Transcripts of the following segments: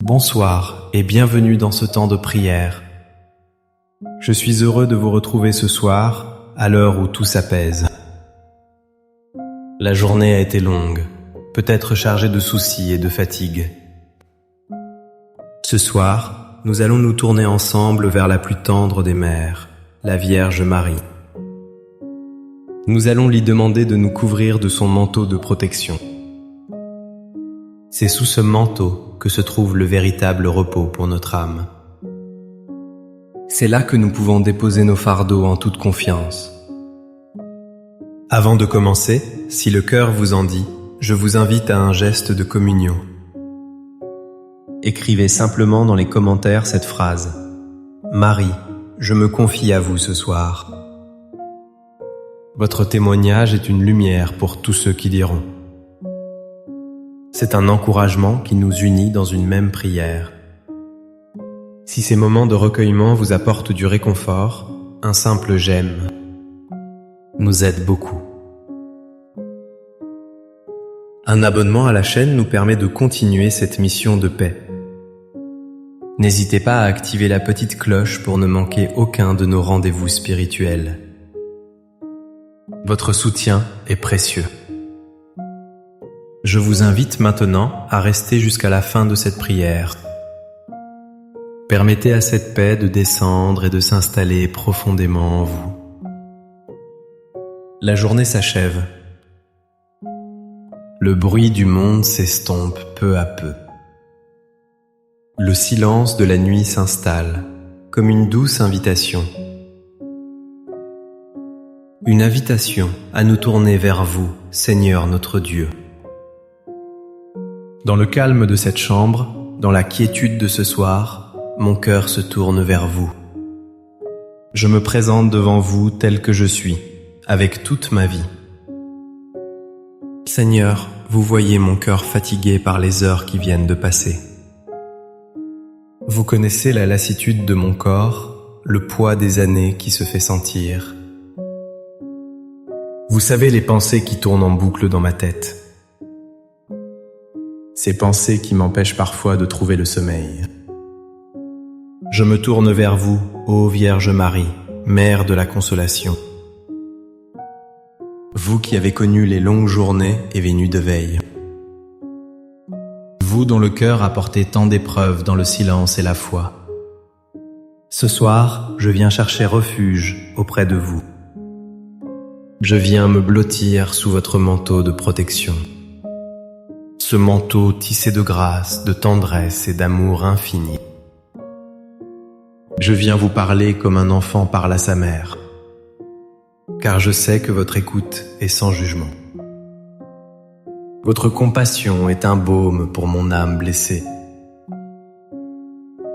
Bonsoir et bienvenue dans ce temps de prière. Je suis heureux de vous retrouver ce soir, à l'heure où tout s'apaise. La journée a été longue, peut-être chargée de soucis et de fatigue. Ce soir, nous allons nous tourner ensemble vers la plus tendre des mères, la Vierge Marie. Nous allons lui demander de nous couvrir de son manteau de protection. C'est sous ce manteau que se trouve le véritable repos pour notre âme. C'est là que nous pouvons déposer nos fardeaux en toute confiance. Avant de commencer, si le cœur vous en dit, je vous invite à un geste de communion. Écrivez simplement dans les commentaires cette phrase: Marie, je me confie à vous ce soir. Votre témoignage est une lumière pour tous ceux qui diront. C'est un encouragement qui nous unit dans une même prière. Si ces moments de recueillement vous apportent du réconfort, un simple j'aime nous aide beaucoup. Un abonnement à la chaîne nous permet de continuer cette mission de paix. N'hésitez pas à activer la petite cloche pour ne manquer aucun de nos rendez-vous spirituels. Votre soutien est précieux. Je vous invite maintenant à rester jusqu'à la fin de cette prière. Permettez à cette paix de descendre et de s'installer profondément en vous. La journée s'achève. Le bruit du monde s'estompe peu à peu. Le silence de la nuit s'installe, comme une douce invitation. Une invitation à nous tourner vers vous, Seigneur notre Dieu. Dans le calme de cette chambre, dans la quiétude de ce soir, mon cœur se tourne vers vous. Je me présente devant vous tel que je suis, avec toute ma vie. Seigneur, vous voyez mon cœur fatigué par les heures qui viennent de passer. Vous connaissez la lassitude de mon corps, le poids des années qui se fait sentir. Vous savez les pensées qui tournent en boucle dans ma tête. Ces pensées qui m'empêchent parfois de trouver le sommeil. Je me tourne vers vous, ô Vierge Marie, Mère de la Consolation. Vous qui avez connu les longues journées et les nuits de veille. Vous dont le cœur a porté tant d'épreuves dans le silence et la foi. Ce soir, je viens chercher refuge auprès de vous. Je viens me blottir sous votre manteau de protection. Ce manteau tissé de grâce, de tendresse et d'amour infini. Je viens vous parler comme un enfant parle à sa mère, car je sais que votre écoute est sans jugement. Votre compassion est un baume pour mon âme blessée.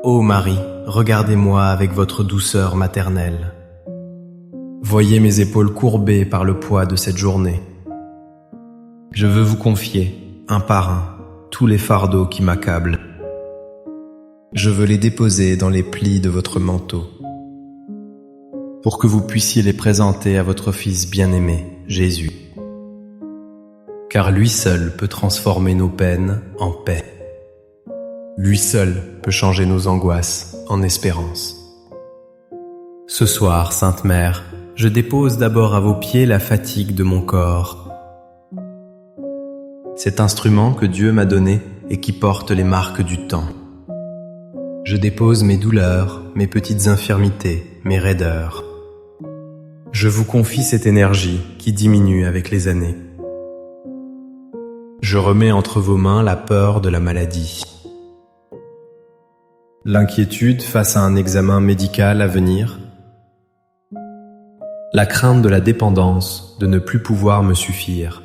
Ô Marie, regardez-moi avec votre douceur maternelle. Voyez mes épaules courbées par le poids de cette journée. Je veux vous confier, un par un, tous les fardeaux qui m'accablent. Je veux les déposer dans les plis de votre manteau, pour que vous puissiez les présenter à votre Fils bien-aimé, Jésus. Car lui seul peut transformer nos peines en paix. Lui seul peut changer nos angoisses en espérance. Ce soir, Sainte Mère, je dépose d'abord à vos pieds la fatigue de mon corps, cet instrument que Dieu m'a donné et qui porte les marques du temps. Je dépose mes douleurs, mes petites infirmités, mes raideurs. Je vous confie cette énergie qui diminue avec les années. Je remets entre vos mains la peur de la maladie, l'inquiétude face à un examen médical à venir, la crainte de la dépendance, de ne plus pouvoir me suffire.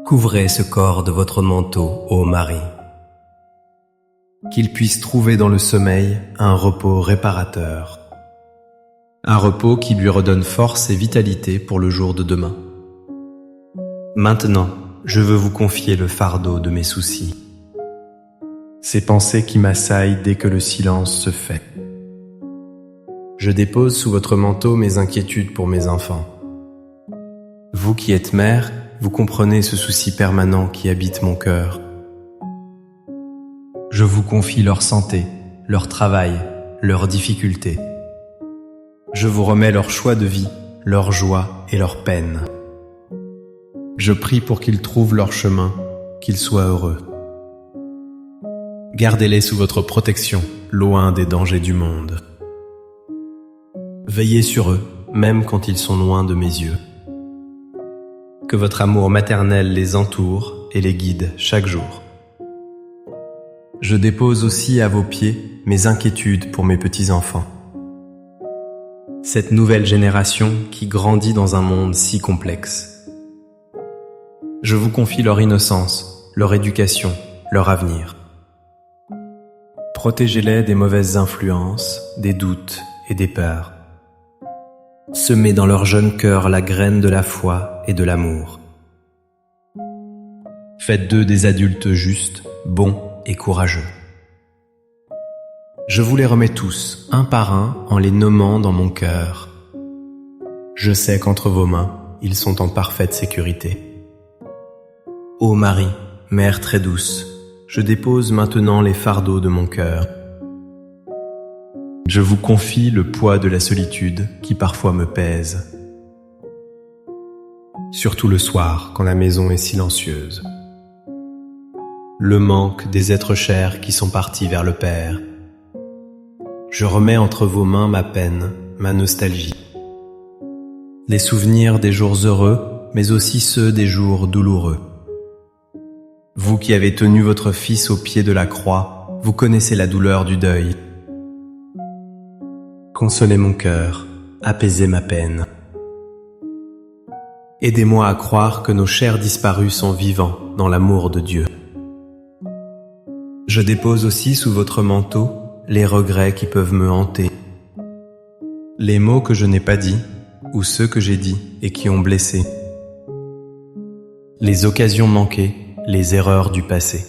Couvrez ce corps de votre manteau, ô Marie, qu'il puisse trouver dans le sommeil un repos réparateur, un repos qui lui redonne force et vitalité pour le jour de demain. Maintenant, je veux vous confier le fardeau de mes soucis, ces pensées qui m'assaillent dès que le silence se fait. Je dépose sous votre manteau mes inquiétudes pour mes enfants. Vous qui êtes mère, vous comprenez ce souci permanent qui habite mon cœur. Je vous confie leur santé, leur travail, leurs difficultés. Je vous remets leur choix de vie, leur joie et leur peine. Je prie pour qu'ils trouvent leur chemin, qu'ils soient heureux. Gardez-les sous votre protection, loin des dangers du monde. Veillez sur eux, même quand ils sont loin de mes yeux. Que votre amour maternel les entoure et les guide chaque jour. Je dépose aussi à vos pieds mes inquiétudes pour mes petits-enfants. Cette nouvelle génération qui grandit dans un monde si complexe. Je vous confie leur innocence, leur éducation, leur avenir. Protégez-les des mauvaises influences, des doutes et des peurs. Semez dans leur jeune cœur la graine de la foi et de l'amour. Faites d'eux des adultes justes, bons et courageux. Je vous les remets tous, un par un, en les nommant dans mon cœur. Je sais qu'entre vos mains, ils sont en parfaite sécurité. Ô Marie, Mère très douce, je dépose maintenant les fardeaux de mon cœur. Je vous confie le poids de la solitude qui parfois me pèse. Surtout le soir, quand la maison est silencieuse. Le manque des êtres chers qui sont partis vers le Père. Je remets entre vos mains ma peine, ma nostalgie. Les souvenirs des jours heureux, mais aussi ceux des jours douloureux. Vous qui avez tenu votre Fils au pied de la croix, vous connaissez la douleur du deuil. Consolez mon cœur, apaisez ma peine. Aidez-moi à croire que nos chers disparus sont vivants dans l'amour de Dieu. Je dépose aussi sous votre manteau les regrets qui peuvent me hanter. Les mots que je n'ai pas dits, ou ceux que j'ai dits et qui ont blessé. Les occasions manquées, les erreurs du passé.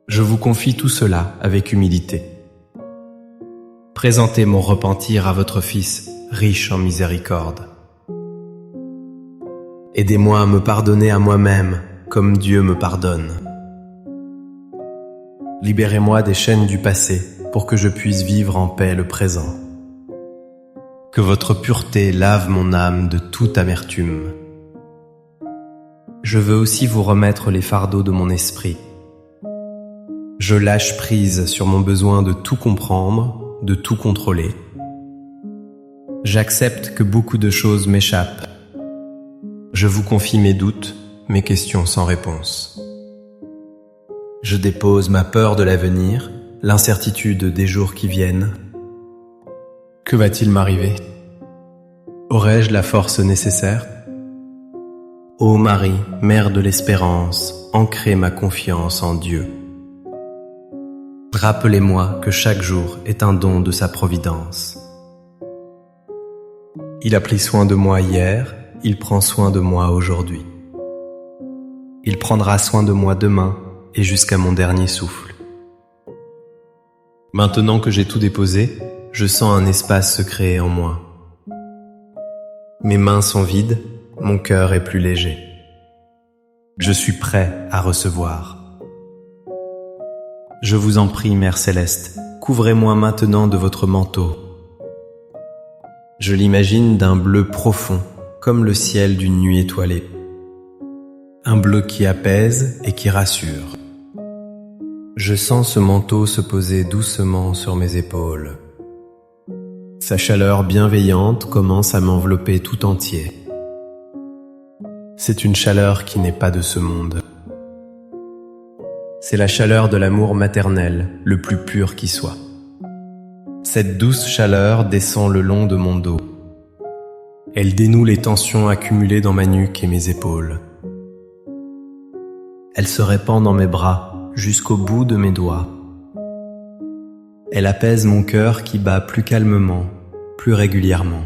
Je vous confie tout cela avec humilité. Présentez mon repentir à votre Fils, riche en miséricorde. Aidez-moi à me pardonner à moi-même, comme Dieu me pardonne. Libérez-moi des chaînes du passé, pour que je puisse vivre en paix le présent. Que votre pureté lave mon âme de toute amertume. Je veux aussi vous remettre les fardeaux de mon esprit. Je lâche prise sur mon besoin de tout comprendre, de tout contrôler. J'accepte que beaucoup de choses m'échappent. Je vous confie mes doutes, mes questions sans réponse. Je dépose ma peur de l'avenir, l'incertitude des jours qui viennent. Que va-t-il m'arriver? Aurai-je la force nécessaire? Ô Marie, Mère de l'espérance, ancrez ma confiance en Dieu. Rappelez-moi que chaque jour est un don de sa providence. Il a pris soin de moi hier, il prend soin de moi aujourd'hui. Il prendra soin de moi demain et jusqu'à mon dernier souffle. Maintenant que j'ai tout déposé, je sens un espace se créer en moi. Mes mains sont vides, mon cœur est plus léger. Je suis prêt à recevoir. Je vous en prie, Mère Céleste, couvrez-moi maintenant de votre manteau. Je l'imagine d'un bleu profond, comme le ciel d'une nuit étoilée. Un bleu qui apaise et qui rassure. Je sens ce manteau se poser doucement sur mes épaules. Sa chaleur bienveillante commence à m'envelopper tout entier. C'est une chaleur qui n'est pas de ce monde. C'est la chaleur de l'amour maternel, le plus pur qui soit. Cette douce chaleur descend le long de mon dos. Elle dénoue les tensions accumulées dans ma nuque et mes épaules. Elle se répand dans mes bras, jusqu'au bout de mes doigts. Elle apaise mon cœur qui bat plus calmement, plus régulièrement.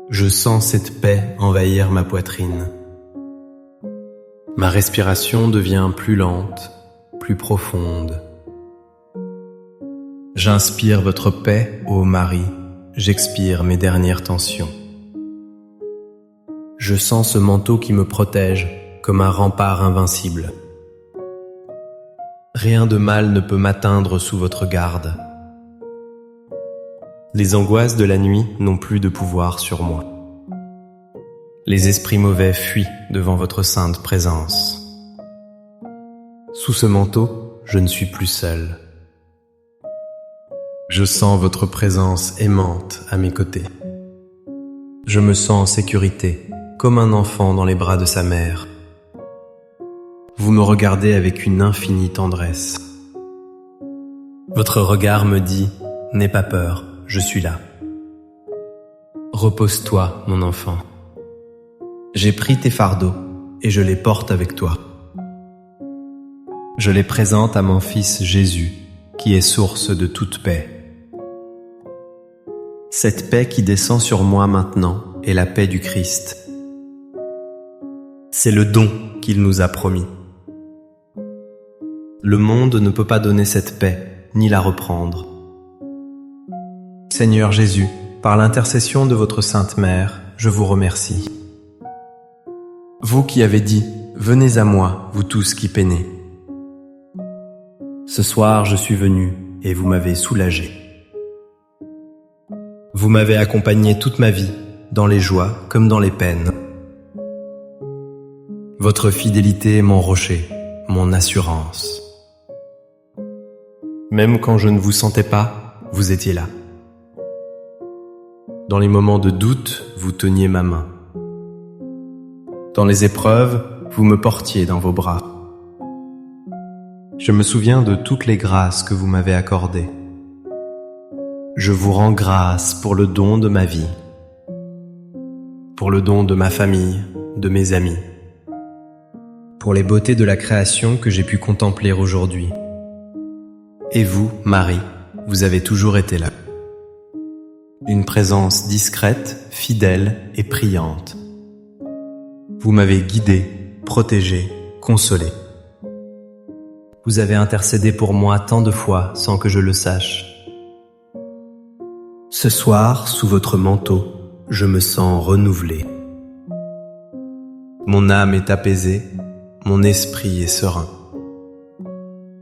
Je sens cette paix envahir ma poitrine. Ma respiration devient plus lente, plus profonde. J'inspire votre paix, ô Marie, j'expire mes dernières tensions. Je sens ce manteau qui me protège comme un rempart invincible. Rien de mal ne peut m'atteindre sous votre garde. Les angoisses de la nuit n'ont plus de pouvoir sur moi. Les esprits mauvais fuient devant votre sainte présence. Sous ce manteau, je ne suis plus seul. Je sens votre présence aimante à mes côtés. Je me sens en sécurité, comme un enfant dans les bras de sa mère. Vous me regardez avec une infinie tendresse. Votre regard me dit « N'aie pas peur, je suis là. » Repose-toi, mon enfant. J'ai pris tes fardeaux et je les porte avec toi. Je les présente à mon Fils Jésus, qui est source de toute paix. Cette paix qui descend sur moi maintenant est la paix du Christ. C'est le don qu'il nous a promis. Le monde ne peut pas donner cette paix, ni la reprendre. Seigneur Jésus, par l'intercession de votre Sainte Mère, je vous remercie. Vous qui avez dit « Venez à moi, vous tous qui peinez ». Ce soir, je suis venu et vous m'avez soulagé. Vous m'avez accompagné toute ma vie, dans les joies comme dans les peines. Votre fidélité est mon rocher, mon assurance. Même quand je ne vous sentais pas, vous étiez là. Dans les moments de doute, vous teniez ma main. Dans les épreuves, vous me portiez dans vos bras. Je me souviens de toutes les grâces que vous m'avez accordées. Je vous rends grâce pour le don de ma vie, pour le don de ma famille, de mes amis, pour les beautés de la création que j'ai pu contempler aujourd'hui. Et vous, Marie, vous avez toujours été là. Une présence discrète, fidèle et priante. Vous m'avez guidé, protégé, consolé. Vous avez intercédé pour moi tant de fois sans que je le sache. Ce soir, sous votre manteau, je me sens renouvelé. Mon âme est apaisée, mon esprit est serein.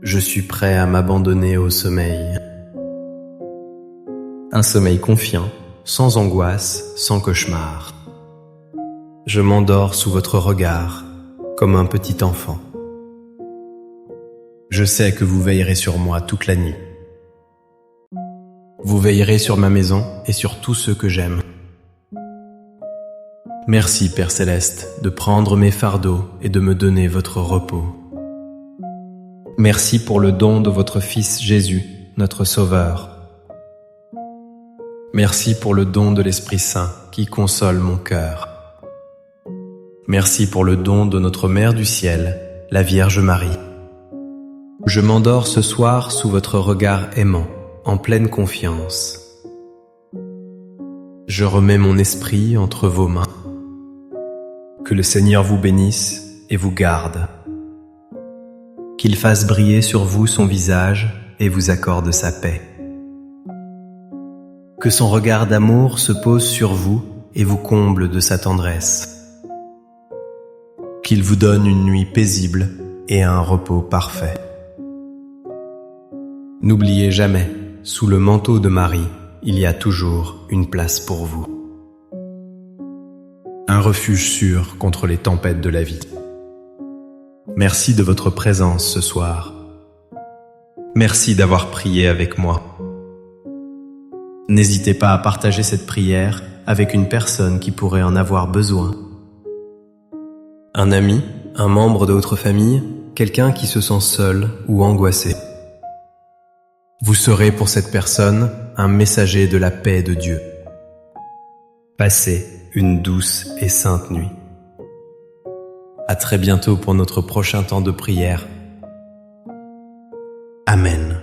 Je suis prêt à m'abandonner au sommeil. Un sommeil confiant, sans angoisse, sans cauchemar. Je m'endors sous votre regard, comme un petit enfant. Je sais que vous veillerez sur moi toute la nuit. Vous veillerez sur ma maison et sur tous ceux que j'aime. Merci, Père Céleste, de prendre mes fardeaux et de me donner votre repos. Merci pour le don de votre Fils Jésus, notre Sauveur. Merci pour le don de l'Esprit Saint qui console mon cœur. Merci pour le don de notre Mère du Ciel, la Vierge Marie. Je m'endors ce soir sous votre regard aimant, en pleine confiance. Je remets mon esprit entre vos mains. Que le Seigneur vous bénisse et vous garde. Qu'il fasse briller sur vous son visage et vous accorde sa paix. Que son regard d'amour se pose sur vous et vous comble de sa tendresse. Qu'il vous donne une nuit paisible et un repos parfait. N'oubliez jamais, sous le manteau de Marie, il y a toujours une place pour vous. Un refuge sûr contre les tempêtes de la vie. Merci de votre présence ce soir. Merci d'avoir prié avec moi. N'hésitez pas à partager cette prière avec une personne qui pourrait en avoir besoin. Un ami, un membre de votre famille, quelqu'un qui se sent seul ou angoissé. Vous serez pour cette personne un messager de la paix de Dieu. Passez une douce et sainte nuit. À très bientôt pour notre prochain temps de prière. Amen.